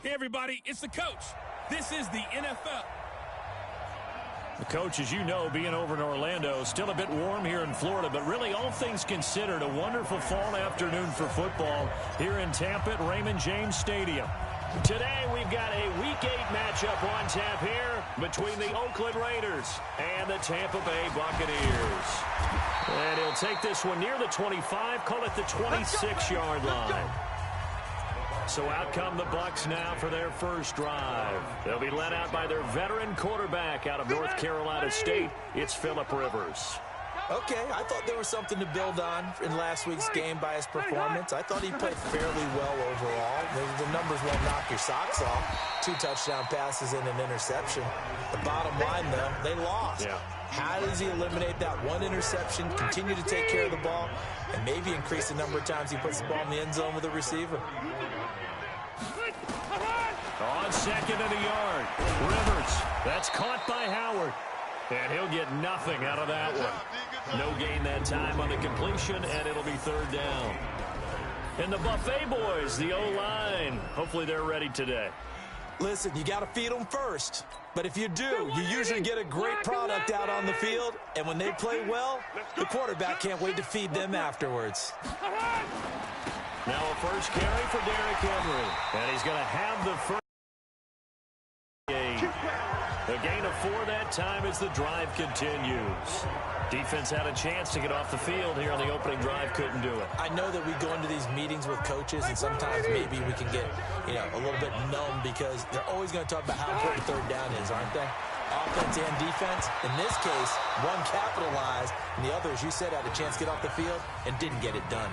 Hey, everybody, it's the coach. This is the NFL. The coach, as you know, being over in Orlando, still a bit warm here in Florida, but really all things considered, a wonderful fall afternoon for football here in Tampa at Raymond James Stadium. Today we've got a Week 8 matchup on tap here between the Oakland Raiders and the Tampa Bay Buccaneers. And he'll take this one near the 25, call it the 26-yard line. So out come the Bucs now for their first drive. They'll be led out by their veteran quarterback out of North Carolina State. It's Phillip Rivers. Okay, I thought there was something to build on in last week's game by his performance. I thought he played fairly well overall. The numbers won't knock your socks off. 2 touchdown passes and an interception. The bottom line, though, they lost. Yeah. How does he eliminate that one interception, continue to take care of the ball, and maybe increase the number of times he puts the ball in the end zone with a receiver? On second and a yard, Rivers. That's caught by Howard. And he'll get nothing out of that one. No gain that time on the completion, and it'll be third down. And the Buffet boys, the O-line, hopefully they're ready today. Listen, you got to feed them first. But if you do, you usually get a great product out on the field. And when they play well, the quarterback can't wait to feed them afterwards. Now a first carry for Derrick Henry. And he's going to have the first game. A gain of 4 that time as the drive continues. Defense had a chance to get off the field here on the opening drive, couldn't do it. I know that we go into these meetings with coaches, and sometimes maybe we can get, a little bit numb because they're always going to talk about how important third down is, aren't they? Offense and defense. In this case, one capitalized, and the other, as you said, had a chance to get off the field and didn't get it done.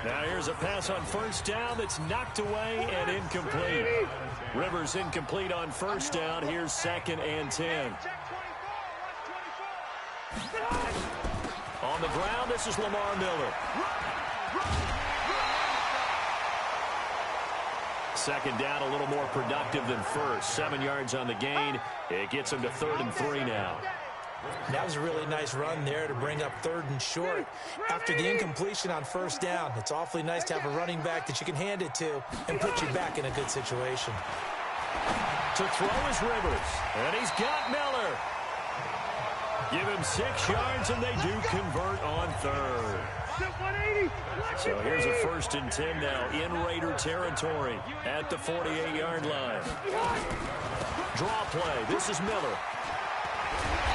Now here's a pass on first down that's knocked away and incomplete. Rivers incomplete on first down. Here's 2nd and 10. On the ground, this is Lamar Miller. Second down, a little more productive than first. 7 yards on the gain. It gets him to 3rd and 3 now. That was a really nice run there to bring up 3rd and short. After the incompletion on first down, it's awfully nice to have a running back that you can hand it to and put you back in a good situation. To throw is Rivers, and he's got Miller. Give him 6 yards, and they do convert on 3rd. So here's a 1st and 10 now in Raider territory at the 48-yard line. Draw play. This is Miller.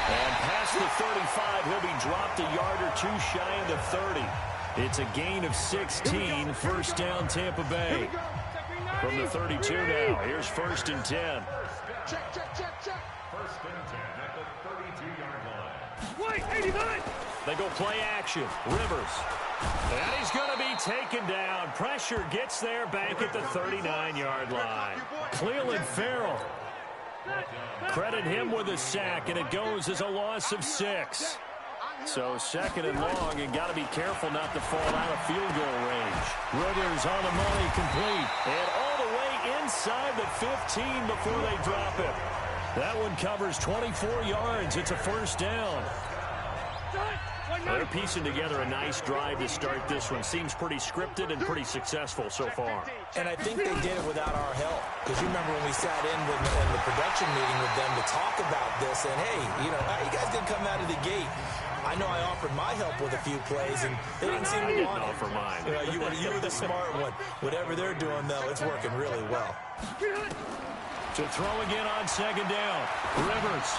And past the 35, he'll be dropped a yard or 2 shy of the 30. It's a gain of 16, first down Tampa Bay. From the 32 now, here's 1st and 10. Check. First and 10 at the 32-yard line. Wait, 89! They go play action. Rivers. And he's going to be taken down. Pressure gets there back at the 39-yard line. Cleveland Farrell. Credit him with a sack, and it goes as a loss of 6. So 2nd and long, and got to be careful not to fall out of field goal range. Rivers on the money, complete. And all the way inside the 15 before they drop it. That one covers 24 yards. It's a first down. They're piecing together a nice drive to start this one. Seems pretty scripted and pretty successful so far. And I think they did it without our help. Because you remember when we sat in the production meeting with them to talk about this. And, hey, how you guys didn't come out of the gate? I know I offered my help with a few plays, and they didn't seem to want it. Offer mine. You were the smart one. Whatever they're doing, though, it's working really well. To throw again on 2nd down. Rivers.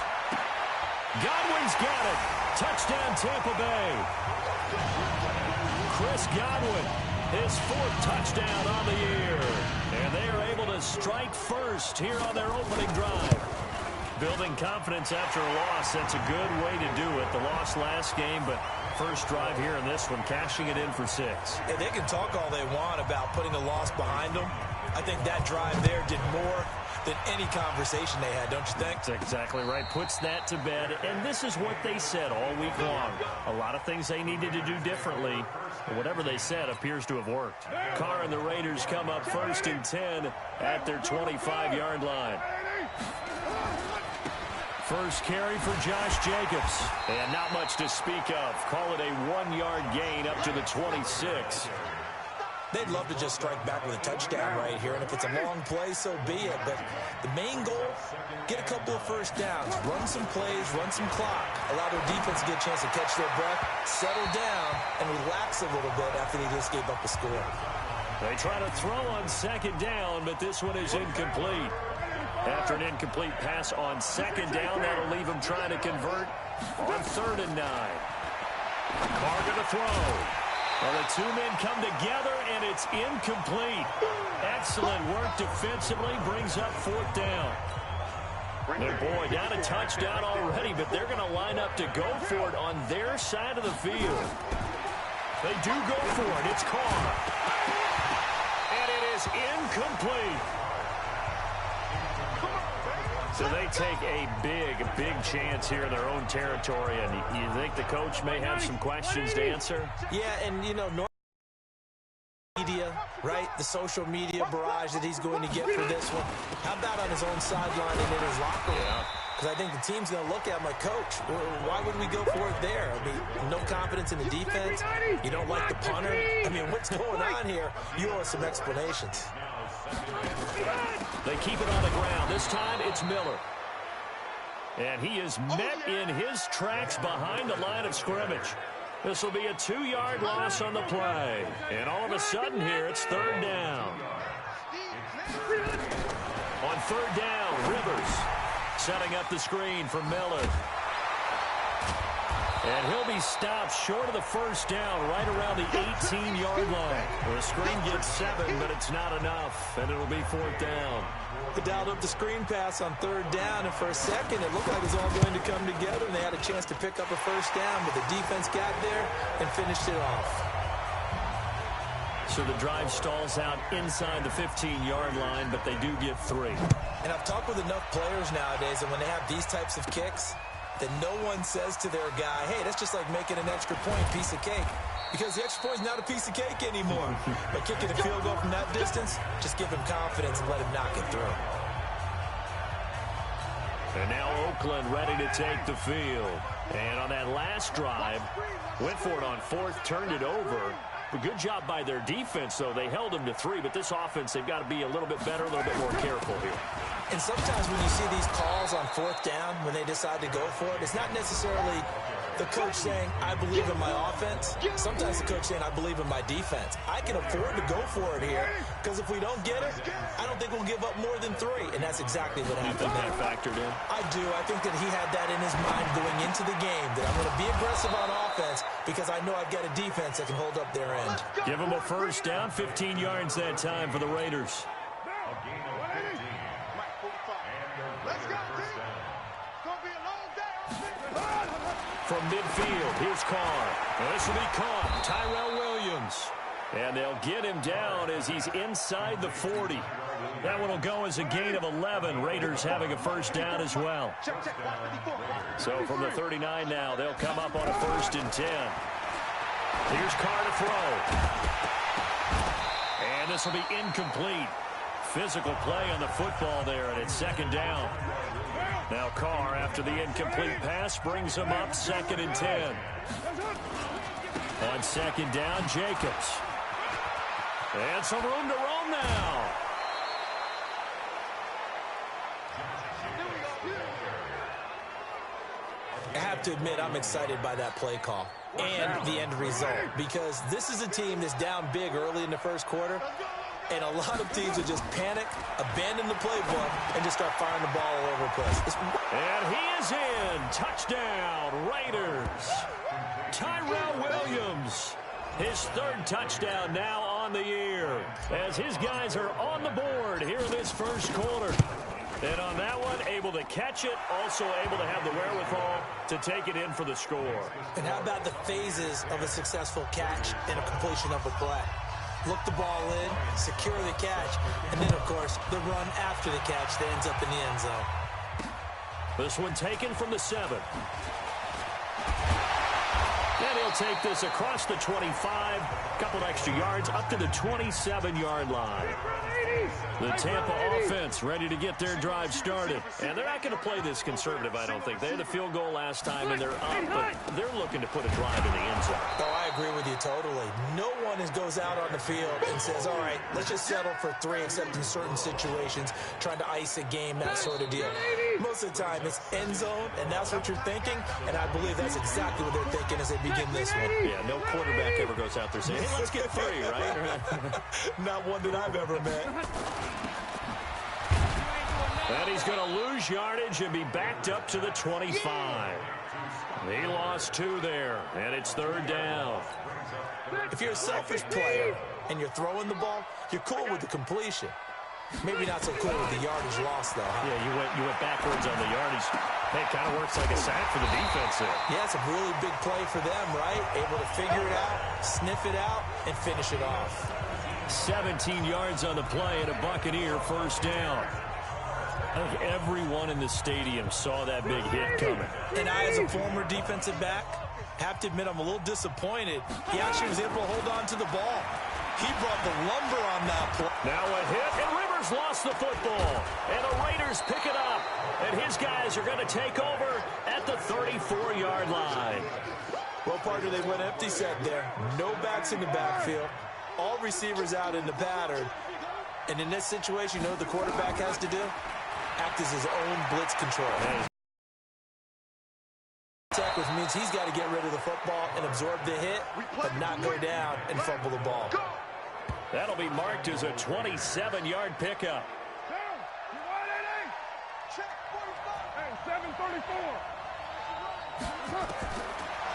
Godwin's got it. Touchdown, Tampa Bay. Chris Godwin, his 4th touchdown on the year. And they are able to strike first here on their opening drive. Building confidence after a loss, that's a good way to do it. The loss last game, but first drive here in this one, cashing it in for 6. Yeah, they can talk all they want about putting a loss behind them. I think that drive there did more than any conversation they had, don't you think? That's exactly right. Puts that to bed. And this is what they said all week long. A lot of things they needed to do differently. But whatever they said appears to have worked. Carr and the Raiders come up 1st and 10 at their 25-yard line. First carry for Josh Jacobs. And not much to speak of. Call it a 1-yard gain up to the 26. They'd love to just strike back with a touchdown right here, and if it's a long play, so be it. But the main goal, get a couple of first downs, run some plays, run some clock, allow their defense to get a chance to catch their breath, settle down, and relax a little bit after they just gave up a score. They try to throw on second down, but this one is incomplete. After an incomplete pass on second down, that'll leave them trying to convert on 3rd and 9. Carr to throw. Well, the two men come together, and it's incomplete. Excellent work defensively, brings up 4th down. And boy, down a touchdown already, but they're going to line up to go for it on their side of the field. They do go for it. It's Carr. And it is incomplete. So they take a big chance here in their own territory, and you think the coach may have some questions to answer? Yeah, and, you know, media, right? The social media barrage that he's going to get for this one. How about on his own sideline and in his locker room? Because I think the team's going to look at him like, Coach, why would we go for it there? I mean, no confidence in the defense. You don't like the punter. I mean, what's going on here? You owe us some explanations. They keep it on the ground. This time it's Miller. And he is met in his tracks behind the line of scrimmage. This will be a 2-yard loss on the play. And all of a sudden here, it's 3rd down. On 3rd down, Rivers setting up the screen for Miller. And he'll be stopped short of the 1st down right around the 18-yard line. The screen gets 7, but it's not enough, and it'll be 4th down. They dialed up the screen pass on 3rd down, and for a second it looked like it was all going to come together, and they had a chance to pick up a 1st down, but the defense got there and finished it off. So the drive stalls out inside the 15-yard line, but they do get 3. And I've talked with enough players nowadays, and when they have these types of kicks, that no one says to their guy, hey, that's just like making an extra point, piece of cake. Because the extra point is not a piece of cake anymore. But kicking a field goal from that distance, just give him confidence and let him knock it through. And now Oakland ready to take the field. And on that last drive, went for it on 4th, turned it over. A good job by their defense, though. They held them to 3, but this offense, they've got to be a little bit better, a little bit more careful here. And sometimes when you see these calls on 4th down, when they decide to go for it, it's not necessarily the coach saying, I believe in my offense. Sometimes the coach saying, I believe in my defense. I can afford to go for it here, because if we don't get it, I don't think we'll give up more than 3. And that's exactly what happened there. That factored in? I do. I think that he had that in his mind going into the game, that I'm going to be aggressive on offense because I know I've got a defense that can hold up their end. Give them a 1st down, 15 yards that time for the Raiders. From midfield, here's Carr. This will be caught. Tyrell Williams. And they'll get him down as he's inside the 40. That one will go as a gain of 11. Raiders having a 1st down as well. So from the 39 now, they'll come up on a 1st and 10. Here's Carr to throw. And this will be incomplete. Physical play on the football there, and it's 2nd down. Now Carr, after the incomplete pass, brings him up 2nd and 10. On 2nd down, Jacobs. And some room to roam now. I have to admit, I'm excited by that play call and the end result, because this is a team that's down big early in the 1st quarter, and a lot of teams will just panic, abandon the playbook, and just start firing the ball all over the place. And he is in. Touchdown, Raiders. Tyrell Williams. His 3rd touchdown now on the year, as his guys are on the board here in this 1st quarter. And on that one, able to catch it, also able to have the wherewithal to take it in for the score. And how about the phases of a successful catch and a completion of a play? Look the ball in, secure the catch, and then, of course, the run after the catch that ends up in the end zone. This one taken from the 7. And he'll take this across the 25, couple extra yards, up to the 27-yard line. The Tampa offense ready to get their drive started. And they're not going to play this conservative, I don't think. They had a field goal last time, and they're up, but they're looking to put a drive in the end zone. Oh, I agree with you totally. No one goes out on the field and says, all right, let's just settle for 3, except in certain situations, trying to ice a game, that sort of deal. Most of the time, it's end zone, and that's what you're thinking, and I believe that's exactly what they're thinking as they begin this one. Yeah, no quarterback ever goes out there saying, hey, let's get 3, right? Not one that I've ever met. And he's going to lose yardage and be backed up to the 25. He lost 2 there, and it's 3rd down. If you're a selfish player and you're throwing the ball, you're cool with the completion. Maybe not so cool with the yardage loss, though. Huh? Yeah, you went backwards on the yardage. Hey, it kind of works like a sack for the defense there. Yeah, it's a really big play for them, right? Able to figure it out, sniff it out, and finish it off. 17 yards on the play and a Buccaneer first down. I think everyone in the stadium saw that big hit coming. And I, as a former defensive back, have to admit I'm a little disappointed. He actually was able to hold on to the ball. He brought the lumber on that play. Now a hit, and Rivers lost the football. And the Raiders pick it up. And his guys are going to take over at the 34-yard line. Well, partner, they went empty set there. No backs in the backfield. All receivers out in the pattern. And in this situation, you know what the quarterback has to do? Act as his own blitz control. Which means he's got to get rid of the football and absorb the hit, but not go down and fumble the ball. That'll be marked as a 27-yard pickup.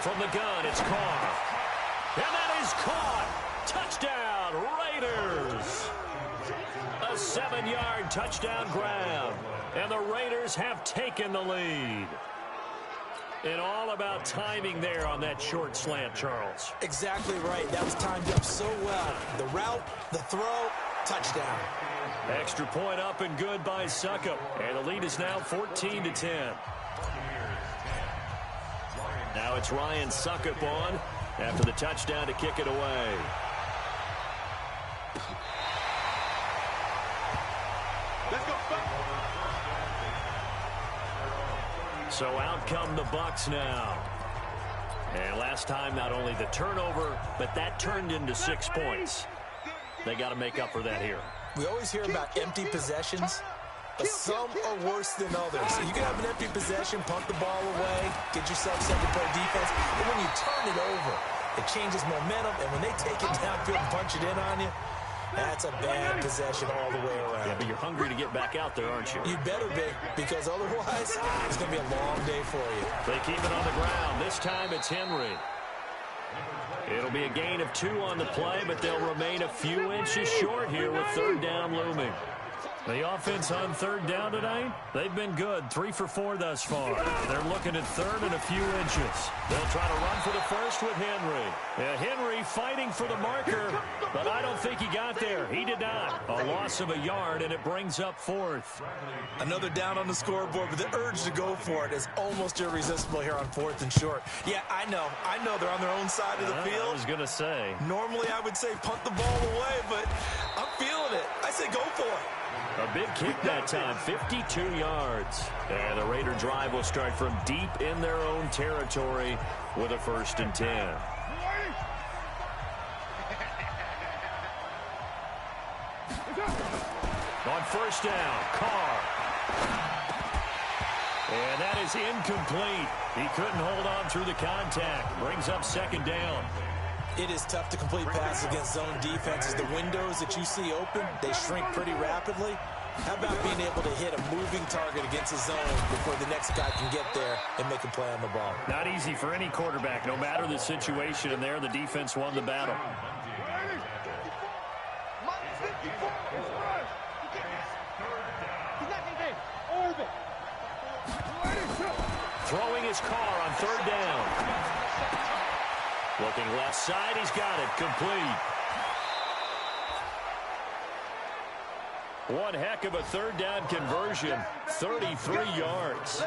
From the gun, it's Carr. And that is caught. Touchdown, Raiders. A 7-yard touchdown grab. And the Raiders have taken the lead. And all about timing there on that short slant, Charles. Exactly right. That was timed up so well. The route, the throw, touchdown. Extra point up and good by Succop. And the lead is now 14-10. Now it's Ryan Succop on after the touchdown to kick it away. Let's go. So out come the Bucs now. And last time, not only the turnover, but that turned into 6 points. They got to make up for that here. We always hear about empty possessions, but some are worse than others. You can have an empty possession, punt the ball away, get yourself second play defense, but when you turn it over, it changes momentum, and when they take it downfield and punch it in on you, that's a bad possession all the way around. Yeah, but you're hungry to get back out there, aren't you? You better be, because otherwise, it's going to be a long day for you. They keep it on the ground. This time it's Henry. It'll be a gain of 2 on the play, but they'll remain a few inches short here with 3rd down looming. The offense on 3rd down tonight, they've been good. 3 for 4 thus far. They're looking at 3rd and a few inches. They'll try to run for the first with Henry. Henry fighting for the marker, but I don't think he got there. He did not. A loss of a yard, and it brings up 4th. Another down on the scoreboard, but the urge to go for it is almost irresistible here on 4th and short. Yeah, I know they're on their own side of the field. I was going to say. Normally I would say punt the ball away, but I'm feeling it. I say go for it. A big kick that time, 52 yards. And the Raider drive will start from deep in their own territory with a 1st and 10. On 1st down, Carr. And that is incomplete. He couldn't hold on through the contact. Brings up 2nd down. It is tough to complete passes against zone defenses. The windows that you see open, they shrink pretty rapidly. How about being able to hit a moving target against a zone before the next guy can get there and make a play on the ball? Not easy for any quarterback, no matter the situation. And there, the defense won the battle. Throwing his Carr on 3rd down. Looking left side, he's got it, complete. One heck of a 3rd down conversion, 33 yards.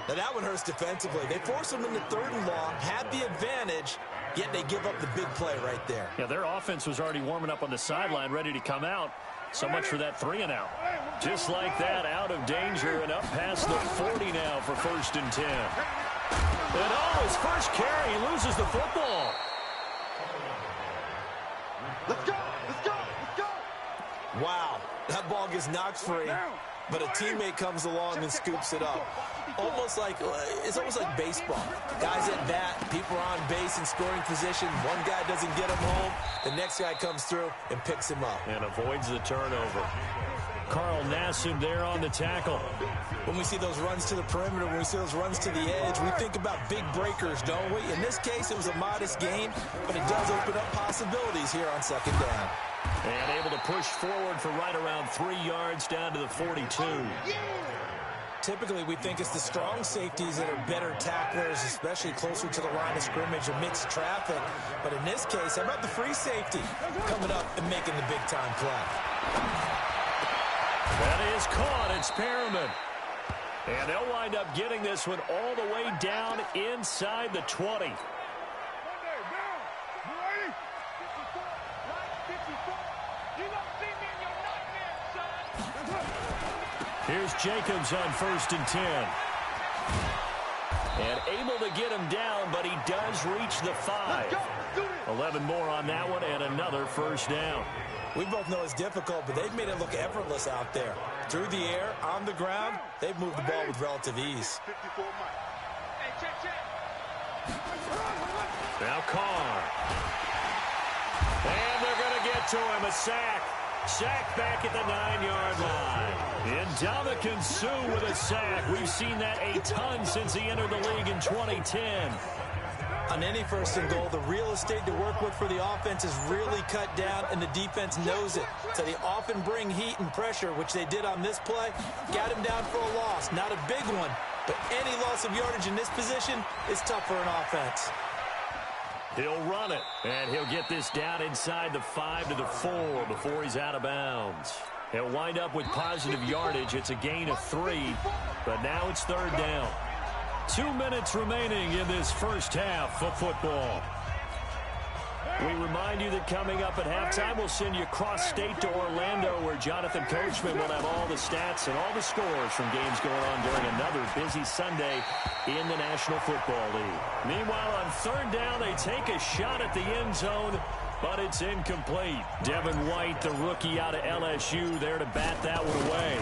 Now that one hurts defensively. They force them into 3rd and long, had the advantage, yet they give up the big play right there. Yeah, their offense was already warming up on the sideline, ready to come out. So much for that 3-and-out. Just like that, out of danger and up past the 40 now for 1st and 10. And his first carry, he loses the football. Let's go! Let's go! Let's go! Wow, that ball gets knocked free, but a teammate comes along and scoops it up. It's almost like baseball. Guys at bat, people are on base in scoring position. One guy doesn't get him home. The next guy comes through and picks him up. And avoids the turnover. Carl Nassib there on the tackle. When we see those runs to the perimeter, when we see those runs to the edge, we think about big breakers, don't we? In this case, it was a modest gain, but it does open up possibilities here on 2nd down. And able to push forward for right around 3 yards down to the 42. Typically, we think it's the strong safeties that are better tacklers, especially closer to the line of scrimmage amidst traffic. But in this case, how about the free safety coming up and making the big-time play? That is caught. It's Perriman. And they'll wind up getting this one all the way down inside the 20. Here's Jacobs on 1st and 10. And able to get him down, but he does reach the 5. 11 more on that one and another 1st down. We both know it's difficult, but they've made it look effortless out there. Through the air, on the ground, they've moved the ball with relative ease. Now Carr. And they're going to get to him. A sack. Sack back at the 9-yard line. And Ndamukong Suh with a sack. We've seen that a ton since he entered the league in 2010. On any 1st and goal, the real estate to work with for the offense is really cut down, and the defense knows it. So they often bring heat and pressure, which they did on this play. Got him down for a loss. Not a big one, but any loss of yardage in this position is tough for an offense. He'll run it, and he'll get this down inside the 5 to the 4 before he's out of bounds. He'll wind up with positive yardage. It's a gain of 3, but now it's 3rd down. 2 minutes remaining in this first half of football. We remind you that coming up at halftime, we'll send you cross-state to Orlando, where Jonathan Coachman will have all the stats and all the scores from games going on during another busy Sunday in the National Football League. Meanwhile, on 3rd down, they take a shot at the end zone, but it's incomplete. Devin White, the rookie out of LSU, there to bat that one away.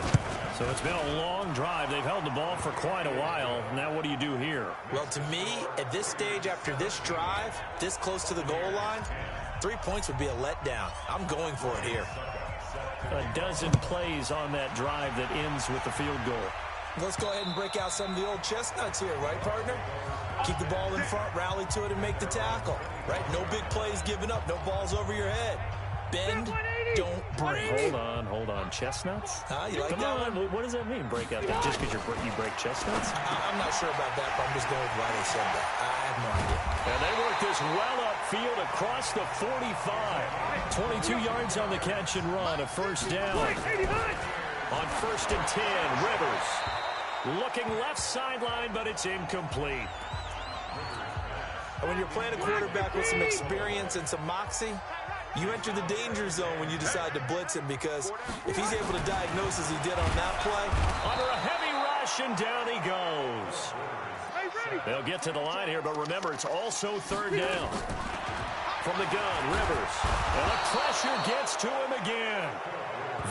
So it's been a long drive. They've held the ball for quite a while. Now what do you do here? Well, to me, at this stage, after this drive, this close to the goal line, 3 points would be a letdown. I'm going for it here. A dozen plays on that drive that ends with the field goal. Let's go ahead and break out some of the old chestnuts here, right, partner? Keep the ball in front, rally to it, and make the tackle, right? No big plays given up, no balls over your head. Bend, don't break. Hold on. Chestnuts? You like that one? What does that mean, break out that? Just because you break chestnuts? I'm not sure about that, but I'm just going with why they said that. I have no idea. And they work this well upfield across the 45. 22 yards on the catch and run, a 1st down. On 1st and 10, Rivers. Looking left sideline, but it's incomplete. And when you're playing a quarterback with some experience and some moxie, you enter the danger zone when you decide to blitz him, because if he's able to diagnose as he did on that play. Under a heavy rush, and down he goes. They'll get to the line here, but remember, it's also 3rd down. From the gun, Rivers. And the pressure gets to him again.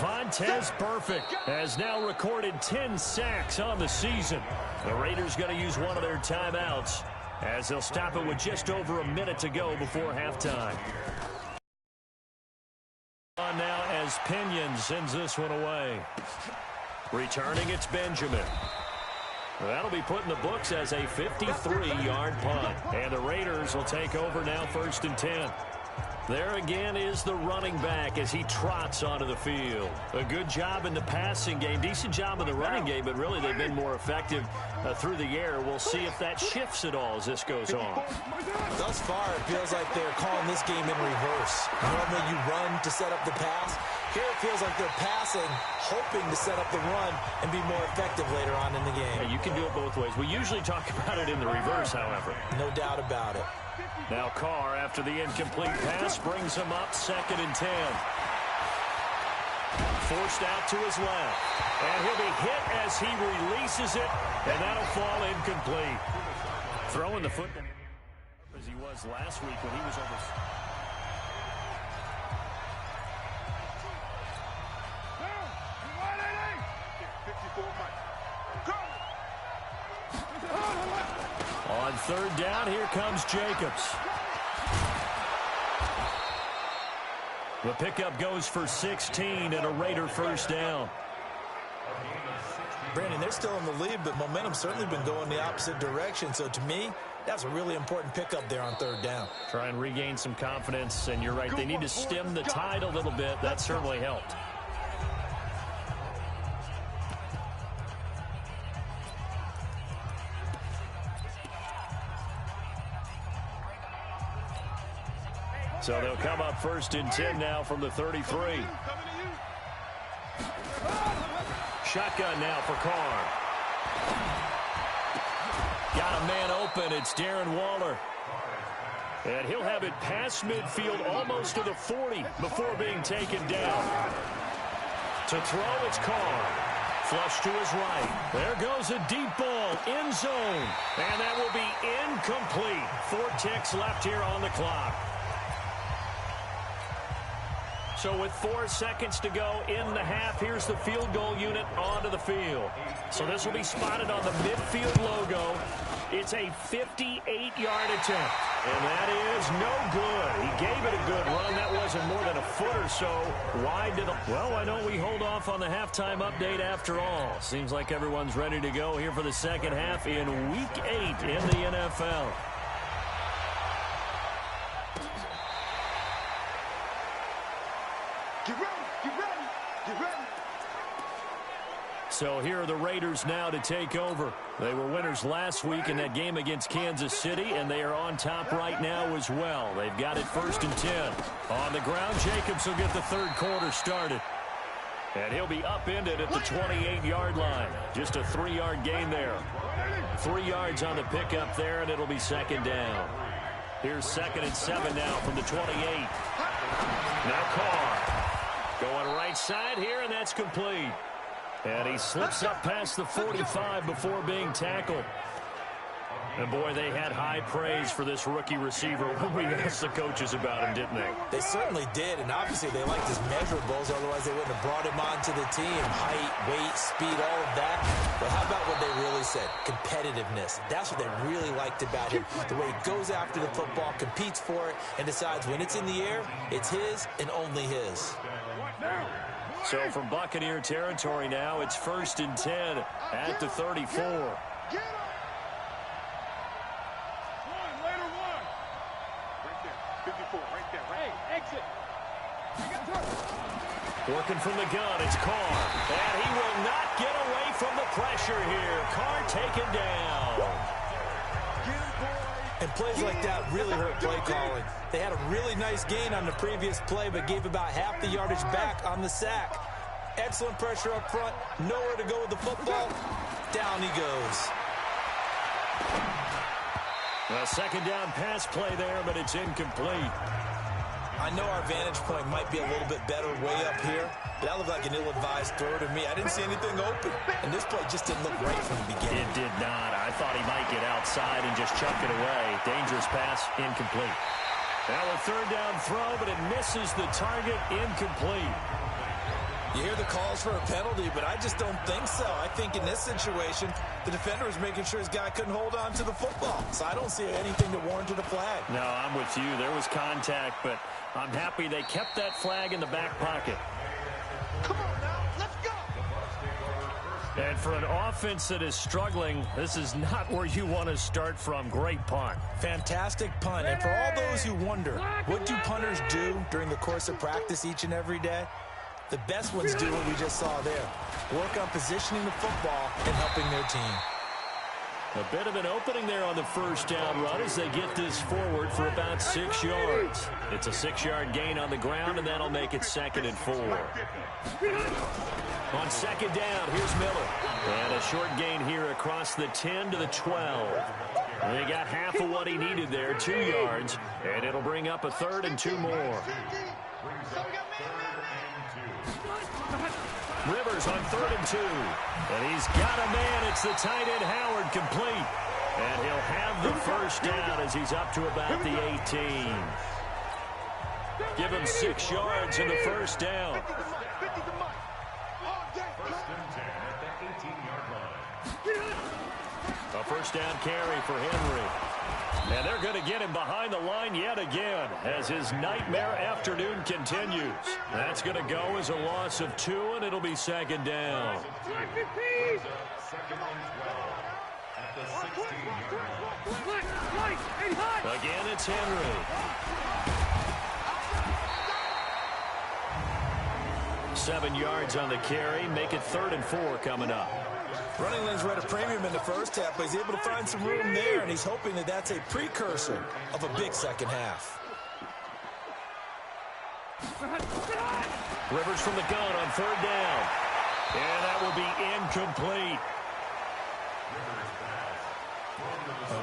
Vontez Burfict has now recorded 10 sacks on the season. The Raiders going to use one of their timeouts, as they'll stop it with just over a minute to go before halftime. On now as Pinion sends this one away. Returning, it's Benjamin. That'll be put in the books as a 53-yard punt. And the Raiders will take over now 1st and 10. There again is the running back as he trots onto the field. A good job in the passing game. Decent job in the running game, but really they've been more effective through the air. We'll see if that shifts at all as this goes on. Thus far, it feels like they're calling this game in reverse. Normally you run to set up the pass. Here it feels like they're passing, hoping to set up the run and be more effective later on in the game. Yeah, you can do it both ways. We usually talk about it in the reverse, however. No doubt about it. Now Carr, after the incomplete pass, brings him up 2nd and 10. Forced out to his left. And he'll be hit as he releases it, and that'll fall incomplete. Throwing the football as he was last week when he was over. On third down, here comes Jacobs. The pickup goes for 16 and a Raider first down. Brandon, they're still in the lead, but momentum's certainly been going the opposite direction. So to me, that's a really important pickup there on third down. Try and regain some confidence, and you're right, they need to stem the tide a little bit. That certainly helped. So they'll come up first and 10 now from the 33. Shotgun now for Carr. Got a man open. It's Darren Waller. And he'll have it past midfield almost to the 40 before being taken down. To throw, it's Carr. Flush to his right. There goes a deep ball. End zone. And that will be incomplete. 4 ticks left here on the clock. So with 4 seconds to go in the half, here's the field goal unit onto the field. So this will be spotted on the midfield logo. It's a 58-yard attempt, and that is no good. He gave it a good run. That wasn't more than a foot or so wide to the... Well, why don't we hold off on the halftime update after all? Seems like everyone's ready to go here for the second half in Week 8 in the NFL. Get ready, get ready, get ready. So here are the Raiders now to take over. They were winners last week in that game against Kansas City, and they are on top right now as well. They've got it first and 10. On the ground, Jacobs will get the third quarter started. And he'll be upended at the 28-yard line. Just a 3-yard gain there. 3 yards on the pickup there, and it'll be second down. Here's second and 7 now from the 28. Now Carr. Going right side here, and that's complete. And he slips up past the 45 before being tackled. And, boy, they had high praise for this rookie receiver when we asked the coaches about him, didn't they? They certainly did, and obviously they liked his measurables. Otherwise, they wouldn't have brought him onto the team. Height, weight, speed, all of that. But how about what they really said? Competitiveness. That's what they really liked about him. The way he goes after the football, competes for it, and decides when it's in the air, it's his and only his. So from Buccaneer territory now, it's first and 10 at the 34. Working from the gun, it's Carr. And he will not get away from the pressure here. Carr taken down. And plays like that really hurt play calling. They had a really nice gain on the previous play, but gave about half the yardage back on the sack. Excellent pressure up front. Nowhere to go with the football. Down he goes. A second down pass play there, but it's incomplete. I know our vantage point might be a little bit better way up here, but that looked like an ill-advised throw to me. I didn't see anything open, and this play just didn't look right from the beginning. It did not. I thought he might get outside and just chuck it away. Dangerous pass, incomplete. Now a third down throw, but it misses the target, incomplete. You hear the calls for a penalty, but I just don't think so. I think in this situation, the defender was making sure his guy couldn't hold on to the football. So I don't see anything that warranted a flag. No, I'm with you. There was contact, but I'm happy they kept that flag in the back pocket. Come on now, let's go. And for an offense that is struggling, this is not where you want to start from. Great punt. Fantastic punt. And for all those who wonder, what do punters do during the course of practice each and every day? The best ones do what we just saw there. Work on positioning the football and helping their team. A bit of an opening there on the first down run as they get this forward for about 6 yards. It's a 6-yard gain on the ground, and that'll make it second and 4. On second down, here's Miller. And a short gain here across the 10 to the 12. They got half of what he needed there, 2 yards, and it'll bring up a third and 2 more. Rivers on 3rd and 2. And he's got a man. It's the tight end Howard complete. And he'll have the first down as he's up to about the 18. Give him 6 yards in the first down. A first down carry for Henry. And they're going to get him behind the line yet again as his nightmare afternoon continues. That's going to go as a loss of 2, and it'll be 2nd down. Again, it's Henry. 7 yards on the carry. Make it 3rd and 4 coming up. Running lanes were at a premium in the first half, but he's able to find some room there, and he's hoping that that's a precursor of a big second half. Rivers from the gun on 3rd down. And that will be incomplete.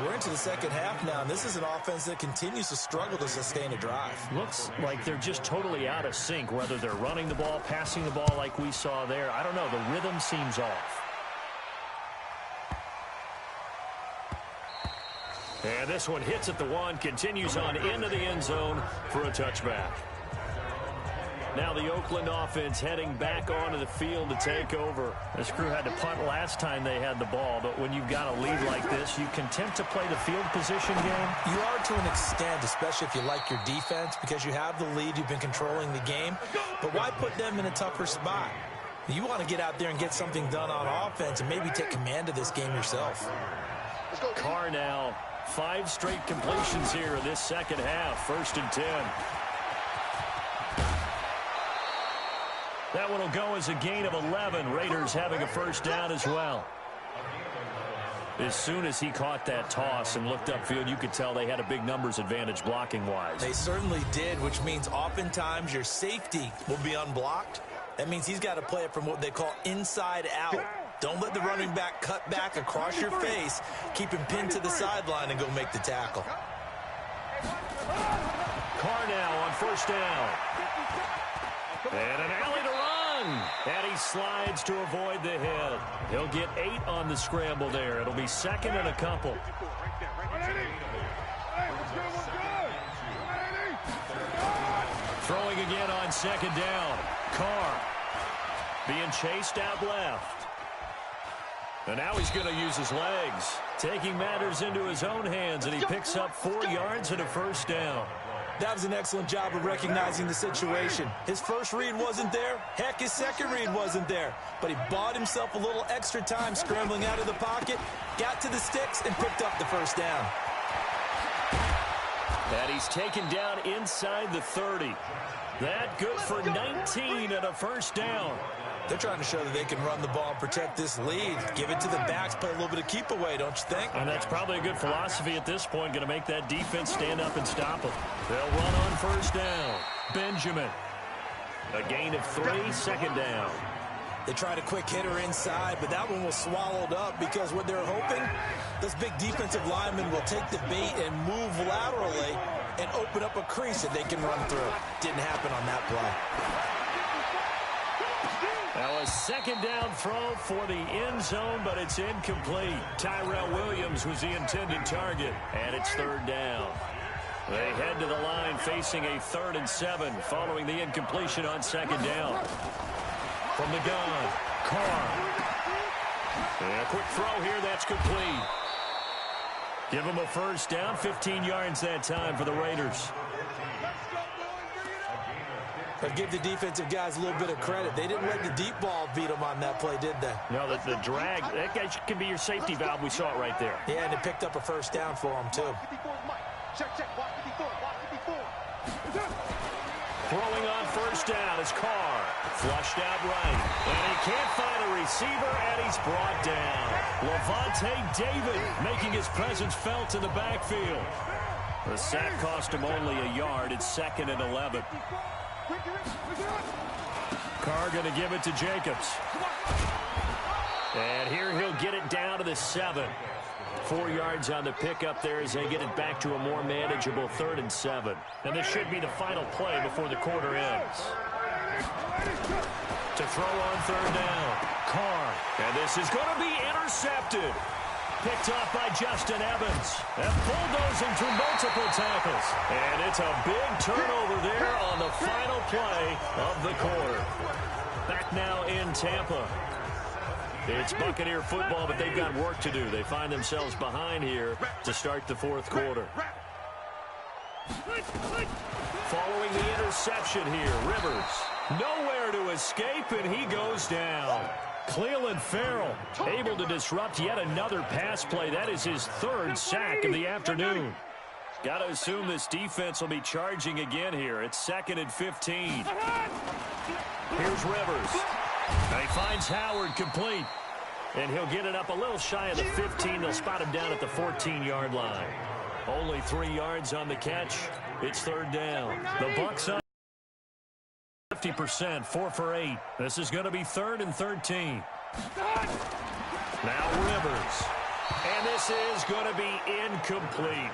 We're into the second half now, and this is an offense that continues to struggle to sustain a drive. Looks like they're just totally out of sync, whether they're running the ball, passing the ball like we saw there. I don't know. The rhythm seems off. And this one hits at the 1, continues on into the end zone for a touchback. Now the Oakland offense heading back onto the field to take over. This crew had to punt last time they had the ball, but when you've got a lead like this, you content to play the field position game? You are to an extent, especially if you like your defense, because you have the lead, you've been controlling the game. But why put them in a tougher spot? You want to get out there and get something done on offense and maybe take command of this game yourself. Carr now, 5 straight completions here in this second half. 1st and 10. That one will go as a gain of 11. Raiders having a first down as well. As soon as he caught that toss and looked upfield, you could tell they had a big numbers advantage blocking-wise. They certainly did, which means oftentimes your safety will be unblocked. That means he's got to play it from what they call inside out. Don't let the running back cut back across your face. Keep him pinned to the sideline and go make the tackle. Carr now on 1st down. And an alley to run. And he slides to avoid the hit. He'll get 8 on the scramble there. It'll be 2nd and a couple. Throwing again on 2nd down. Carr being chased out left. And now he's going to use his legs. Taking matters into his own hands, and he picks up 4 yards and a first down. That was an excellent job of recognizing the situation. His first read wasn't there. Heck, his second read wasn't there. But he bought himself a little extra time scrambling out of the pocket, got to the sticks, and picked up the first down. And he's taken down inside the 30. That good for 19 and a first down. They're trying to show that they can run the ball and protect this lead. Give it to the backs, play a little bit of keep away, don't you think? And that's probably a good philosophy at this point, going to make that defense stand up and stop them. They'll run on 1st down. Benjamin. A gain of 3, 2nd down. They tried a quick hitter inside, but that one was swallowed up because what they're hoping, this big defensive lineman will take the bait and move laterally and open up a crease that they can run through. Didn't happen on that play. Now a 2nd down throw for the end zone, but it's incomplete. Tyrell Williams was the intended target, and it's 3rd down. They head to the line facing a 3rd and 7 following the incompletion on 2nd down. From the gun, Carr. And a quick throw here, that's complete. Give them a first down, 15 yards that time for the Raiders. But give the defensive guys a little bit of credit. They didn't let the deep ball beat them on that play, did they? No, the drag, that guy can be your safety valve. We saw it right there. Yeah, and it picked up a first down for them, too. Throwing on 1st down is Carr. Flushed out right. And he can't find a receiver, and he's brought down. Levante David making his presence felt in the backfield. The sack cost him only a yard. It's 2nd and 11. Carr going to give it to Jacobs. And here he'll get it down to the 7. 4 yards on the pickup there as they get it back to a more manageable 3rd and 7. And this should be the final play before the quarter ends. To throw on 3rd down, Carr. And this is going to be intercepted. Picked off by Justin Evans. And bulldozing through multiple tackles. And it's a big turnover there on the final play of the quarter. Back now in Tampa. It's Buccaneer football, but they've got work to do. They find themselves behind here to start the 4th quarter. Following the interception here, Rivers. Nowhere to escape, and he goes down. Cleveland Farrell able to disrupt yet another pass play. That is his 3rd sack of the afternoon. Got to assume this defense will be charging again here. It's 2nd and 15. Here's Rivers. And he finds Howard complete. And he'll get it up a little shy of the 15. They'll spot him down at the 14-yard line. Only 3 yards on the catch. It's 3rd down. The Bucs on 50%, 4 for 8. This is going to be 3rd and 13. Now Rivers. And this is going to be incomplete.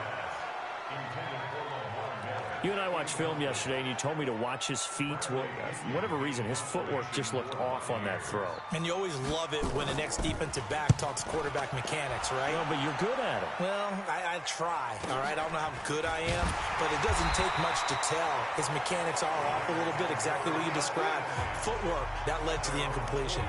You and I watched film yesterday, and you told me to watch his feet. Well, for whatever reason, his footwork just looked off on that throw. And you always love it when an ex-defensive back talks quarterback mechanics, right? No, but you're good at it. Well, I try, all right? I don't know how good I am, but it doesn't take much to tell. His mechanics are off a little bit, exactly what you described. Footwork, that led to the incompletion.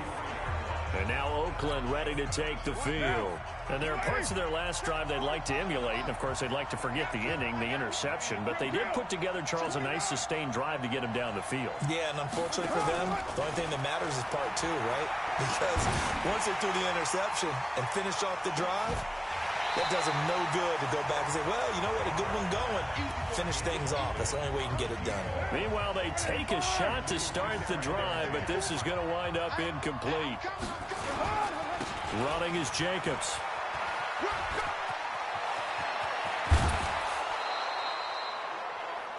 And now Oakland ready to take the field. And there are parts of their last drive they'd like to emulate. And, of course, they'd like to forget the inning, the interception. But they did put together, Charles, a nice sustained drive to get him down the field. Yeah, and unfortunately for them, the only thing that matters is part 2, right? Because once they threw the interception and finished off the drive, that does them no good to go back and say, well, you know what, a good one going. Finish things off. That's the only way you can get it done. Meanwhile, they take a shot to start the drive, but this is going to wind up incomplete. Running is Jacobs.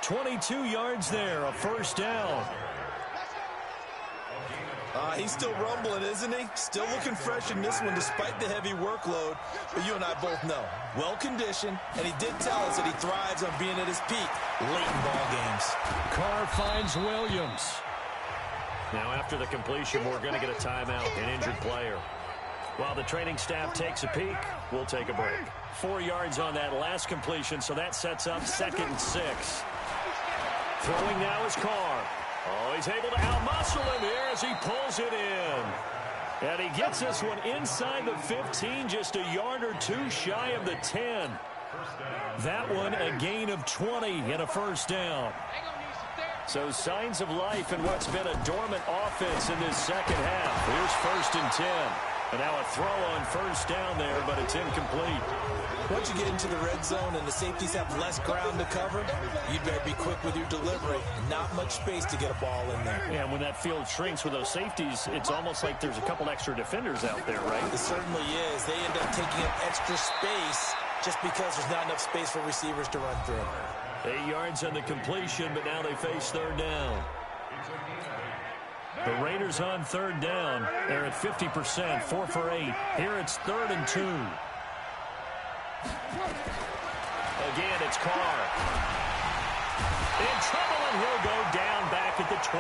$22 yards there, a 1st down. He's still rumbling, isn't he? Still looking fresh in this one despite the heavy workload. But you and I both know, well-conditioned, and he did tell us that he thrives on being at his peak late in ball games. Carr finds Williams. Now after the completion, we're going to get a timeout, an injured player. While the training staff takes a peek, we'll take a break. 4 yards on that last completion, so that sets up 2nd and 6. Throwing now is Carr. Oh, he's able to outmuscle him here as he pulls it in. And he gets this one inside the 15, just a yard or 2 shy of the 10. That one a gain of 20 and a 1st down. So signs of life in what's been a dormant offense in this 2nd half. Here's 1st and 10. And now a throw on 1st down there, but it's incomplete. Once you get into the red zone and the safeties have less ground to cover, you better be quick with your delivery. Not much space to get a ball in there. Yeah, and when that field shrinks with those safeties, it's almost like there's a couple extra defenders out there, right? It certainly is. They end up taking up extra space just because there's not enough space for receivers to run through. 8 yards on the completion, but now they face 3rd down. The Raiders on 3rd down. They're at 50%, 4 for 8. Here it's 3rd and 2. Again, it's Carr. In trouble, and he'll go down back at the 12.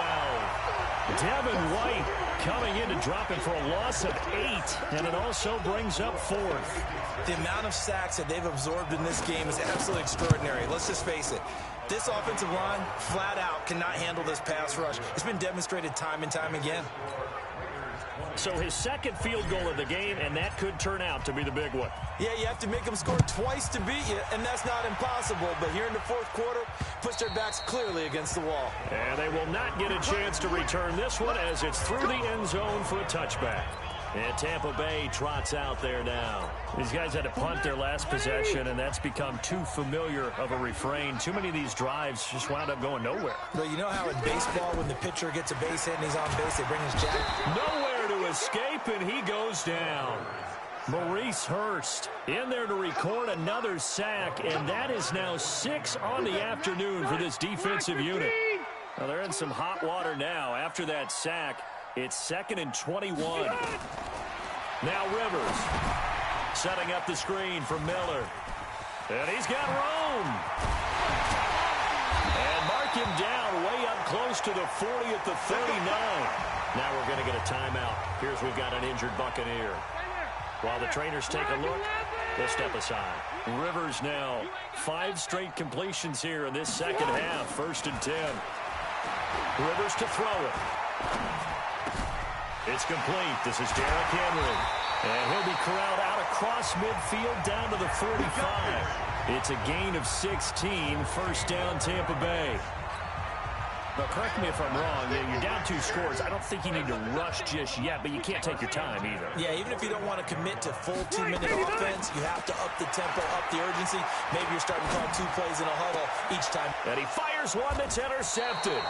Devin White coming in to drop him for a loss of 8, and it also brings up 4th. The amount of sacks that they've absorbed in this game is absolutely extraordinary. Let's just face it. This offensive line, flat out, cannot handle this pass rush. It's been demonstrated time and time again. So his 2nd field goal of the game, and that could turn out to be the big one. Yeah, you have to make them score twice to beat you, and that's not impossible. But here in the 4th quarter, puts their backs clearly against the wall. And they will not get a chance to return this one as it's through the end zone for a touchback. And Tampa Bay trots out there now. These guys had to punt their last possession, and that's become too familiar of a refrain. Too many of these drives just wound up going nowhere. Well, you know how in baseball, when the pitcher gets a base hit and he's on base, they bring his jacket? Nowhere to escape, and he goes down. Maurice Hurst in there to record another sack, and that is now 6 on the afternoon for this defensive unit. Well, they're in some hot water now. After that sack, it's 2nd and 21. Now Rivers. Setting up the screen for Miller. And he's got room. And mark him down way up close to the 40 at the 39. Now we're going to get a timeout. Here's we've got an injured Buccaneer. While the trainers take a look, they'll step aside. Rivers now 5 straight completions here in this second half. 1st and 10. Rivers to throw it. It's complete. This is Derrick Henry. And he'll be corralled out across midfield down to the 45. It's a gain of 16. 1st down, Tampa Bay. But correct me if I'm wrong. You're down 2 scores. I don't think you need to rush just yet, but you can't take your time either. Yeah, even if you don't want to commit to full 2-minute offense, you have to up the tempo, up the urgency. Maybe you're starting to call 2 plays in a huddle each time. And he fires one that's intercepted.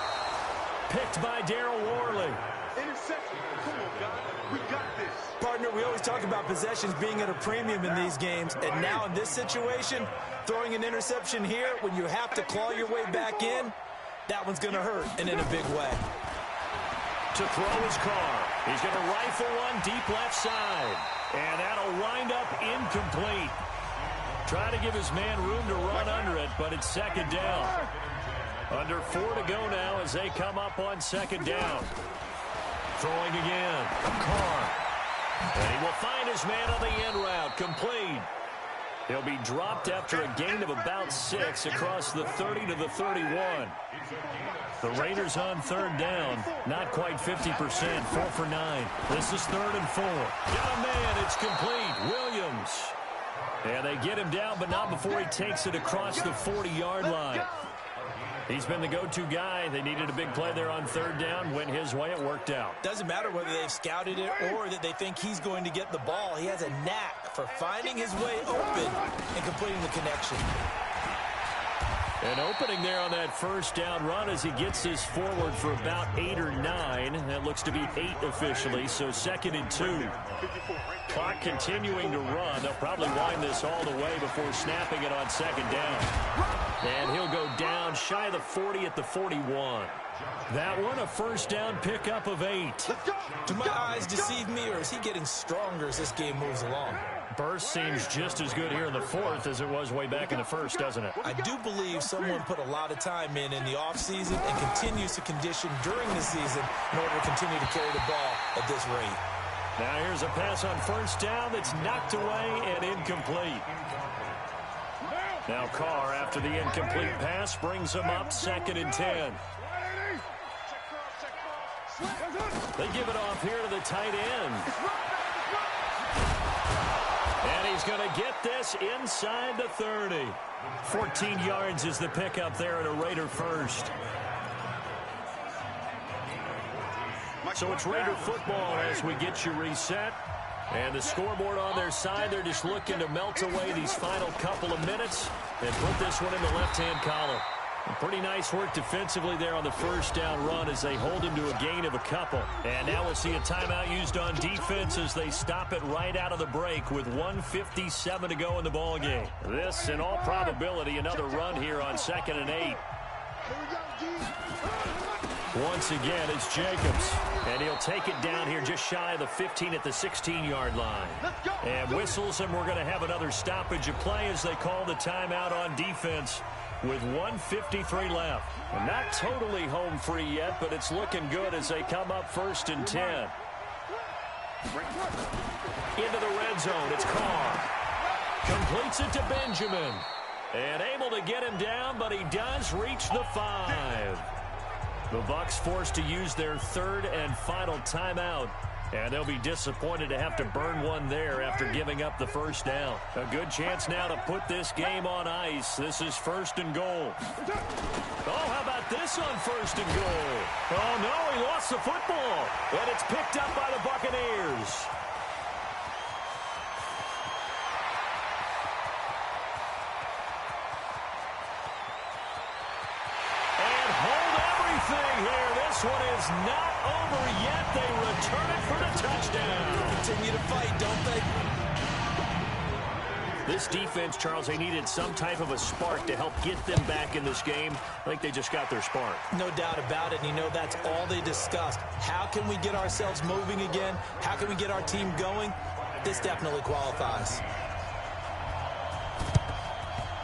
Picked by Darryl Worley. Interception. Come on, guys. We got this. Partner, we always talk about possessions being at a premium in these games, and now in this situation, throwing an interception here when you have to claw your way back in, that one's going to hurt, and in a big way. To throw his car. He's going to rifle one deep left side. And that'll wind up incomplete. Try to give his man room to run under it, but it's 2nd down. Under 4 to go now as they come up on 2nd down. Throwing again. Carr. And he will find his man on the end route. Complete. He'll be dropped after a gain of about 6 across the 30 to the 31. The Raiders on 3rd down. Not quite 50%. 4 for 9. This is 3rd and 4. Got a man. It's complete. Williams. And they get him down, but not before he takes it across the 40-yard line. He's been the go-to guy. They needed a big play there on 3rd down. Went his way. It worked out. Doesn't matter whether they've scouted it or that they think he's going to get the ball. He has a knack for finding his way open and completing the connection. An opening there on that 1st down run as he gets this forward for about 8 or 9. That looks to be 8 officially, so 2nd and 2. Clock continuing to run. They'll probably wind this all the way before snapping it on 2nd down. And he'll go down shy of the 40 at the 41. That one, a 1st down pickup of 8. Do my eyes deceive me, or is he getting stronger as this game moves along? Burst seems just as good here in the 4th as it was way back in the 1st, doesn't it? I do believe someone put a lot of time in the offseason and continues to condition during the season in order to continue to carry the ball at this rate. Now here's a pass on 1st down that's knocked away and incomplete. Now Carr, after the incomplete pass, brings him up 2nd and 10. They give it off here to the tight end. And he's going to get this inside the 30. 14 yards is the pickup there at a Raider 1st. So it's Raider football as we get you reset. And the scoreboard on their side, they're just looking to melt away these final couple of minutes and put this one in the left-hand column. Pretty nice work defensively there on the 1st down run as they hold him to a gain of a couple. And now we'll see a timeout used on defense as they stop it right out of the break with 1:57 to go in the ballgame. This, in all probability, another run here on 2nd and 8. Once again, it's Jacobs. And he'll take it down here just shy of the 15 at the 16-yard line. And whistles, and we're going to have another stoppage of play as they call the timeout on defense with 1:53 left. And not totally home free yet, but it's looking good as they come up 1st and 10. Into the red zone, it's Carr. Completes it to Benjamin. And able to get him down, but he does reach the 5. The Bucs forced to use their 3rd and final timeout. And they'll be disappointed to have to burn one there after giving up the 1st down. A good chance now to put this game on ice. This is 1st and goal. Oh, how about this on 1st and goal? Oh, no, he lost the football. And it's picked up by the Buccaneers. And hold everything here. This one is not over yet. They return it for the touchdown. Continue to fight, don't they? This defense, Charles, they needed some type of a spark to help get them back in this game. I think they just got their spark. No doubt about it. And you know, that's all they discussed. How can we get ourselves moving again? How can we get our team going? this definitely qualifies.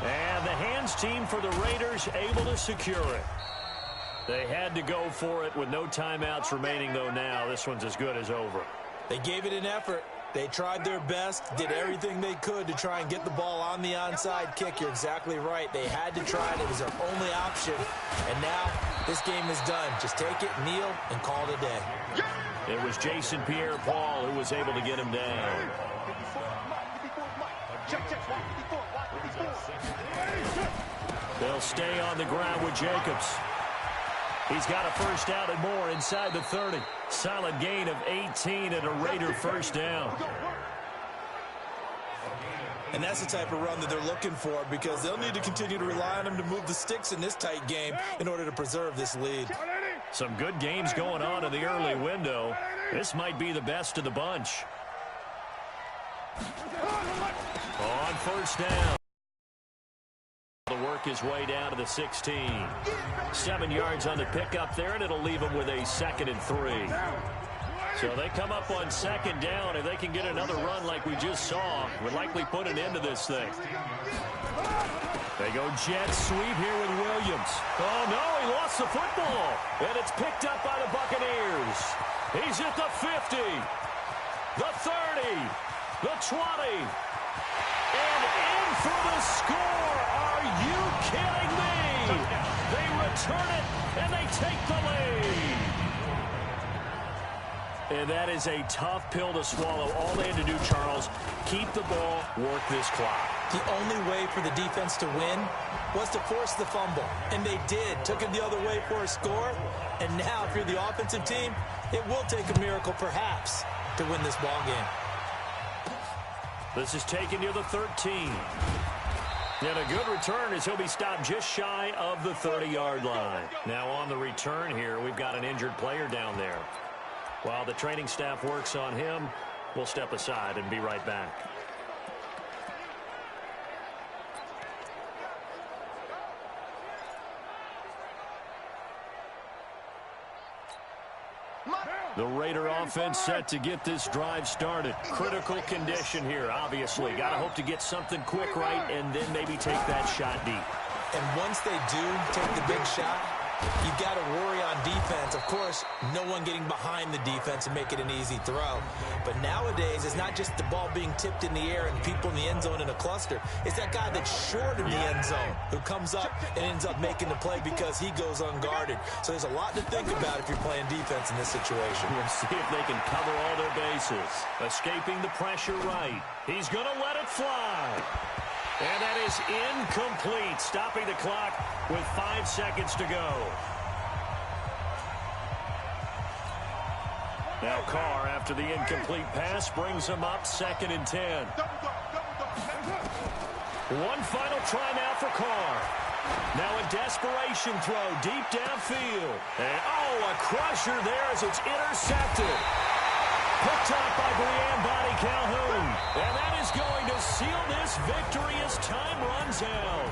And the hands team for the Raiders able to secure it. They had to go for it with no timeouts remaining, though. Now this one's as good as over. They gave it an effort. They tried their best, did everything they could to try and get the ball on the onside kick. You're exactly right. They had to try it. It was their only option. And now this game is done. Just take it, kneel, and call it a day. It was Jason Pierre-Paul who was able to get him down. They'll stay on the ground with Jacobs. He's got a first down and more inside the 30. Solid gain of 18 and a Raider first down. And that's the type of run that they're looking for, because they'll need to continue to rely on him to move the sticks in this tight game in order to preserve this lead. Some good games going on in the early window. This might be the best of the bunch. On first down. To work his way down to the 16. 7 yards on the pickup there, and it'll leave him with a 2nd and 3. So they come up on 2nd down. If they can get another run like we just saw, would likely put an end to this thing. They go jet sweep here with Williams. Oh, no, he lost the football. And it's picked up by the Buccaneers. He's at the 50, the 30, the 20, and in for the score. Are you kidding me? They return it, and they take the lead. And that is a tough pill to swallow. All they had to do, Charles, keep the ball, work this clock. The only way for the defense to win was to force the fumble. And they did. Took it the other way for a score. And now, if you're the offensive team, it will take a miracle, perhaps, to win this ball game. This is taken near the 13. And a good return as he'll be stopped just shy of the 30-yard line. Now on the return here, we've got an injured player down there. While the training staff works on him, we'll step aside and be right back. The Raider offense set to get this drive started. Critical condition here, obviously. Got to hope to get something quick right and then maybe take that shot deep. And once they do take the big shot, you've got to worry on defense. Of course, no one getting behind the defense and make it an easy throw. But nowadays, it's not just the ball being tipped in the air and people in the end zone in a cluster. It's that guy that's short in the end zone who comes up and ends up making the play because he goes unguarded. So there's a lot to think about if you're playing defense in this situation. We'll see if they can cover all their bases. Escaping the pressure right. He's going to let it fly. And that is incomplete, stopping the clock with 5 seconds to go. Now Carr, after the incomplete pass, brings him up 2nd and 10. One final try now for Carr. Now a desperation throw deep downfield. And, a crusher there as it's intercepted. Picked up by Brian Body Calhoun. And that is going to seal this victory as time runs out.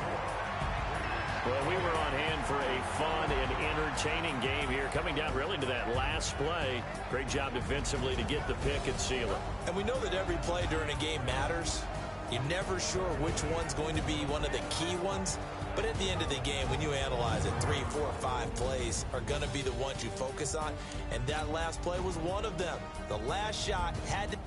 Well, we were on hand for a fun and entertaining game here, coming down really to that last play. Great job defensively to get the pick and seal it. And we know that every play during a game matters. You're never sure which one's going to be one of the key ones. But at the end of the game, when you analyze it, 3, 4, 5 plays are going to be the ones you focus on. And that last play was one of them. The last shot had to...